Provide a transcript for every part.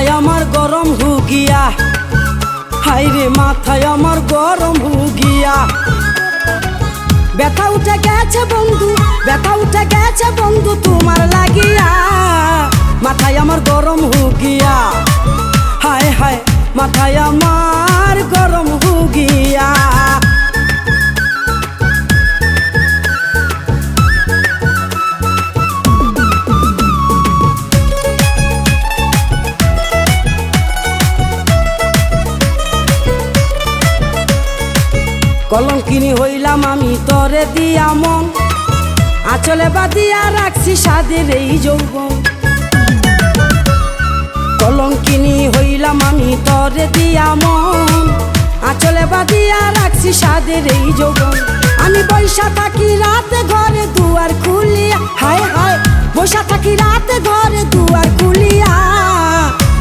মাথায় আমার গরম হুগিয়া, হাইরে মাথায় আমার গরম হুগিয়া। ব্যথা উঠে গেছে বন্ধু, ব্যথা উঠে গেছে বন্ধু তোমার লাগিয়া। মাথায় আমার গরম হুগিয়া, হায় হায় মাথায় আমার গরম হুগিয়া। কলঙ্কিনী হইলাম আমি তরে দিয়া মন, আঁচলে বাঁধিয়া রাখছি সাদের এই যৌবন। কলঙ্কিনী হইলাম আমি তরে দিয়া মন, আঁচলে বাঁধিয়া রাখছি সাদের এই যৌবন। আমি বৈশা থাকি রাতে ঘরে দুয়ার খুলিয়া, হায় হায় বৈশা থাকি রাতে ঘরে দুয়ার খুলিয়া।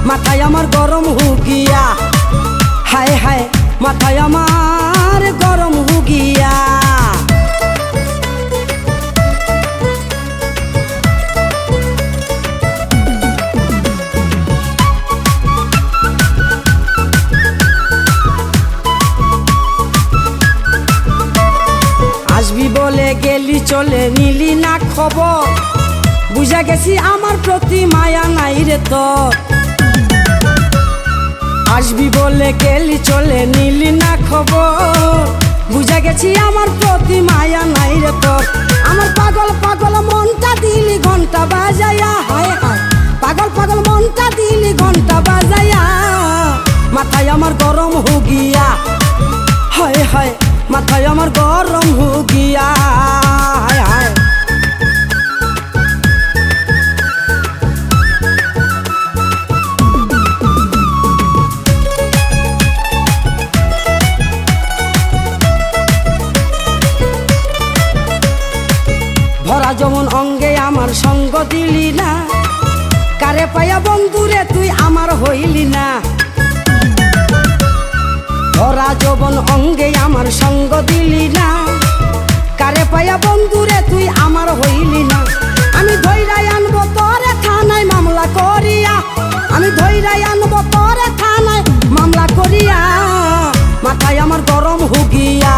মাথায় আমার গরম হুগিয়া, হায় হায় মাথায় আমার গরম হুগিয়া। আসবি বলে গেলি চলে নিলি না খবর, বুঝা গেছি আমার প্রতি মায়া নাই রে তোর। আসবি বলে গেলি চলে নিলি না খবর, বুঝা গেছি আমার প্রতি মায়া নাই রে তোর। আমার পাগল পাগল মনটা দিলি ঘন্টা বাজায়া, হায় হায় পাগল পাগল মনটা দিলি ঘন্টা বাজায়া। মাথায় আমার গরম হুগিয়া, হায় হায় মাথায় আমার গরম হুগিয়া, হায় হায়। ভরা যেমন অঙ্গে আমার সঙ্গ দিলি না, কারে পায়া বন্ধুরে তুই আমার হইলি না। ভরা যৌবন অঙ্গে আমার সঙ্গ দিলি না, কারে পায়া বন্ধুরে তুই আমার হইলি না। আমি ধৈরাই আনবো তোরে থানায় মামলা করিয়া, আমি ধৈরাই আনবো তোরে থানায় মামলা করিয়া। মাথায় আমার গরম হুগিয়া,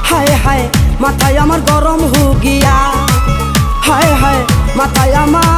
হায় হায় মাথায় আমার গরম হুগিয়া, হায় হায় মাথায় আমার